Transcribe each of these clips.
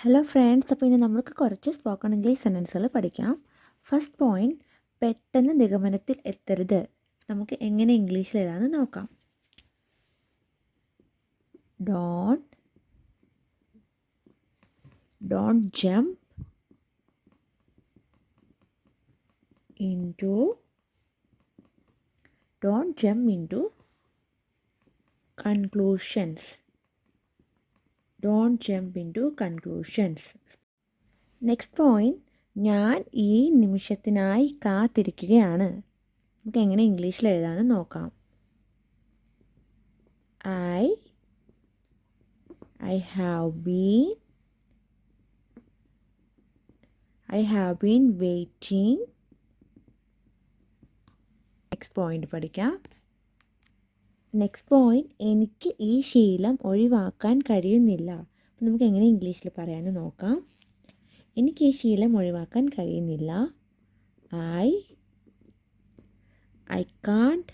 Hello friends, അപ്പോൾ ഇന്ന് നമുക്ക് കുറച്ച് സ്പോക്കൺ ഇംഗ്ലീഷ് സെൻറ്റൻസുകൾ പഠിക്കാം. ഫസ്റ്റ് പോയിൻറ്റ്, പെട്ടെന്ന് നിഗമനത്തിൽ എത്തരുത്. നമുക്ക് എങ്ങനെ ഇംഗ്ലീഷിൽ എഴുതാമെന്ന് നോക്കാം. Don't jump into conclusions. Don't jump into conclusions. Next point, ഞാൻ ഈ നിമിഷത്തിനായി കാത്തിരിക്കുകയാണ്. നമുക്ക് എങ്ങനെ ഇംഗ്ലീഷിൽ എഴുതാമെന്ന് നോക്കാം. I have been waiting. Next point പഠിക്കാം. നെക്സ്റ്റ് പോയിൻറ്റ്, എനിക്ക് ഈ ശീലം ഒഴിവാക്കാൻ കഴിയുന്നില്ല. അപ്പം നമുക്ക് എങ്ങനെ ഇംഗ്ലീഷിൽ പറയാമെന്ന് നോക്കാം. എനിക്ക് ഈ ശീലം ഒഴിവാക്കാൻ കഴിയുന്നില്ല. I can't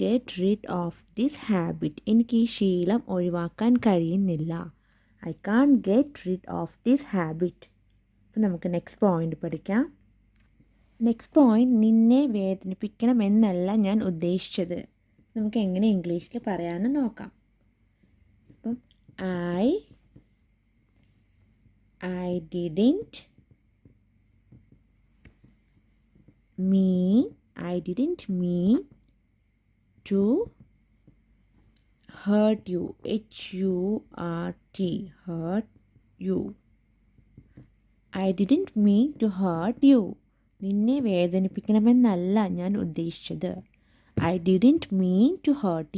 get rid of this habit. എനിക്ക് ഈ ശീലം ഒഴിവാക്കാൻ കഴിയുന്നില്ല. I can't get rid of this habit. അപ്പം നമുക്ക് നെക്സ്റ്റ് പോയിൻ്റ് പഠിക്കാം. നെക്സ്റ്റ് പോയിൻറ്റ്, നിന്നെ വേദനിപ്പിക്കണമെന്നല്ല ഞാൻ ഉദ്ദേശിച്ചത്. നമുക്ക് എങ്ങനെ ഇംഗ്ലീഷിൽ പറയാമെന്ന് നോക്കാം. അപ്പം I didn't mean to hurt you. hurt you. I didn't mean to hurt you. നിന്നെ വേദനിപ്പിക്കണമെന്നല്ല ഞാൻ ഉദ്ദേശിച്ചത്. I didn't mean to hurt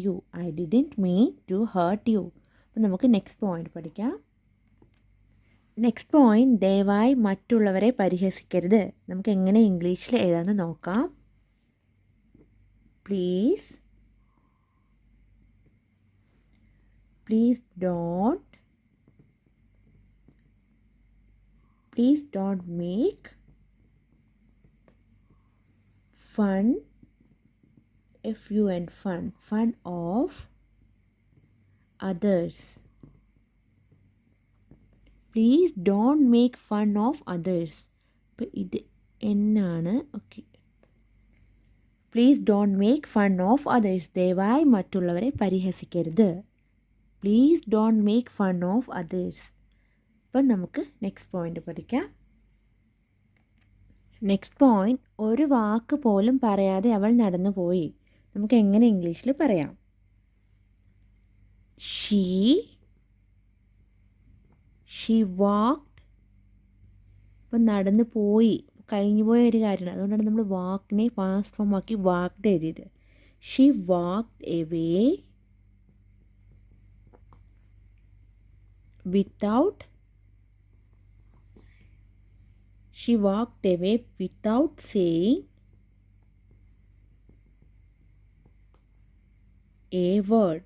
you. അപ്പം നമുക്ക് നെക്സ്റ്റ് പോയിൻ്റ് പഠിക്കാം. നെക്സ്റ്റ് പോയിൻറ്റ്, ദയവായി മറ്റുള്ളവരെ പരിഹസിക്കരുത്. നമുക്ക് എങ്ങനെ ഇംഗ്ലീഷിൽ എഴുതാമെന്ന് നോക്കാം. Please don't make fun of others. Please don't make fun of others. അപ്പോൾ ഇത് എന്നാണ്. Okay, please don't make fun of others. ദയവായി മറ്റുള്ളവരെ പരിഹസിക്കരുത്. Please don't make fun of others. അപ്പം നമുക്ക് നെക്സ്റ്റ് പോയിൻ്റ് പഠിക്കാം. നെക്സ്റ്റ് പോയിൻറ്റ്, ഒരു വാക്ക് പോലും പറയാതെ അവൾ നടന്നു പോയി. നമുക്ക് എങ്ങനെ ഇംഗ്ലീഷിൽ പറയാം. She walked. അപ്പം നടന്നു പോയി, കഴിഞ്ഞു പോയ ഒരു കാര്യമാണ്. അതുകൊണ്ടാണ് നമ്മൾ വാക്കിനെ പാസ്റ്റ് ഫോം ആക്കി വാക്ക്ഡ് എഴുതിയത്. She walked away without saying a word.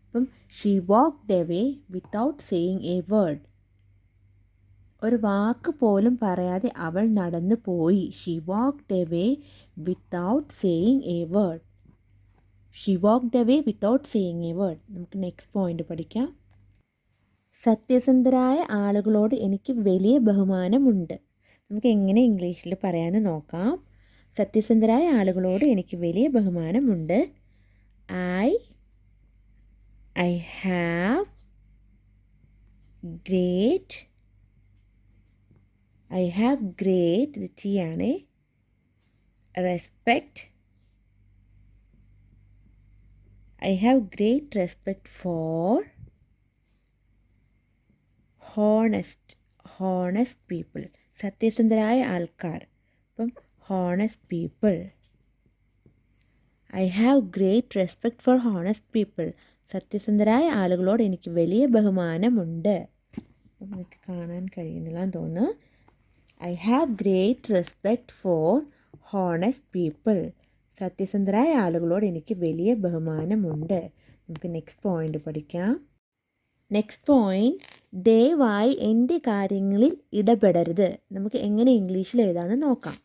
അപ്പം she walked away without saying a word. ഒരു വാക്ക് പോലും പറയാതെ അവൾ നടന്നു പോയി. She walked away without saying a word. നമുക്ക് നെക്സ്റ്റ് പോയിൻ്റ് പഠിക്കാം. സത്യസന്ധരായ ആളുകളോട് എനിക്ക് വലിയ ബഹുമാനമുണ്ട്. നമുക്ക് എങ്ങനെ ഇംഗ്ലീഷിൽ പറയാമെന്ന് നോക്കാം. സത്യസന്ധരായ ആളുകളോട് എനിക്ക് വലിയ ബഹുമാനമുണ്ട്. I have great ഇത് T ആണ്. I have great respect for honest people. സത്യസന്ധരായ ആൾക്കാർ. അപ്പം honest people. I have great respect for honest people. സത്യസന്ധരായ ആളുകളോട് എനിക്ക് വലിയ ബഹുമാനമുണ്ട്. നമുക്ക് കാണാൻ കഴിയുന്നില്ല എന്ന് തോന്നുന്നു. I have great respect for honest people. സത്യസന്ധരായ ആളുകളോട് എനിക്ക് വലിയ ബഹുമാനമുണ്ട്. നമുക്ക് നെക്സ്റ്റ് പോയിൻ്റ് പഠിക്കാം. നെക്സ്റ്റ് പോയിന്റ്, ദയവായി എൻ്റെ കാര്യങ്ങളിൽ ഇടപെടരുത്. നമുക്ക് എങ്ങനെ ഇംഗ്ലീഷിൽ എഴുതാമെന്ന് നോക്കാം.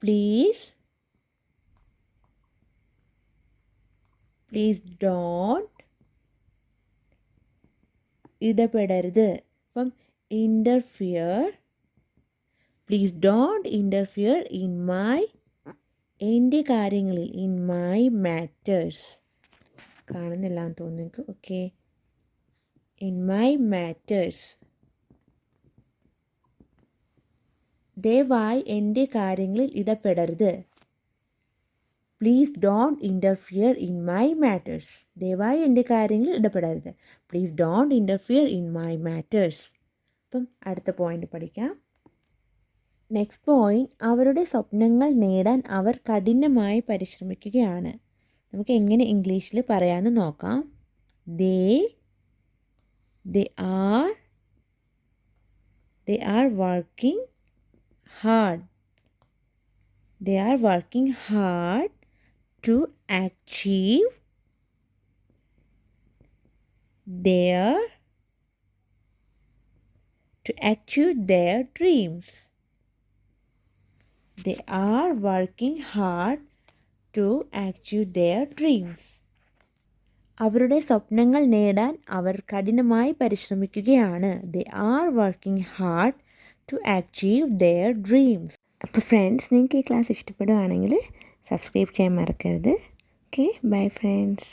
പ്ലീസ് ഡോണ്ട്, ഇടപെടരുത്. അപ്പം interfere, please don't interfere in my, എൻ്റെ കാര്യങ്ങളിൽ, ഇൻ മൈ മാറ്റേഴ്സ്. കാണുന്നില്ല എന്ന് തോന്നുന്നു. Okay, in my matters. ദയവായി എൻ്റെ കാര്യങ്ങളിൽ ഇടപെടരുത്. Please don't interfere in my matters. ദയവായി എൻ്റെ കാര്യങ്ങളിൽ ഇടപെടരുത്. Please don't interfere in my matters. അപ്പം അടുത്ത പോയിന്റ് പഠിക്കാം. നെക്സ്റ്റ് പോയിന്റ്, അവരുടെ സ്വപ്നങ്ങൾ നേടാൻ അവർ കഠിനമായി പരിശ്രമിക്കുകയാണ്. നമുക്ക് എങ്ങനെ ഇംഗ്ലീഷിൽ പറയാമെന്ന് നോക്കാം. They are working hard. They are working hard to achieve their dreams. They are working hard to achieve their dreams. അവരുടെ സ്വപ്നങ്ങൾ നേടാൻ അവർ കഠിനമായി പരിശ്രമിക്കുകയാണ്. They are working hard to achieve their dreams. അപ്പോൾ ഫ്രണ്ട്സ്, നിങ്ങൾക്ക് ഈ ക്ലാസ് ഇഷ്ടപ്പെടുകയാണെങ്കിൽ സബ്സ്ക്രൈബ് ചെയ്യാൻ മറക്കരുത്. Okay, bye friends.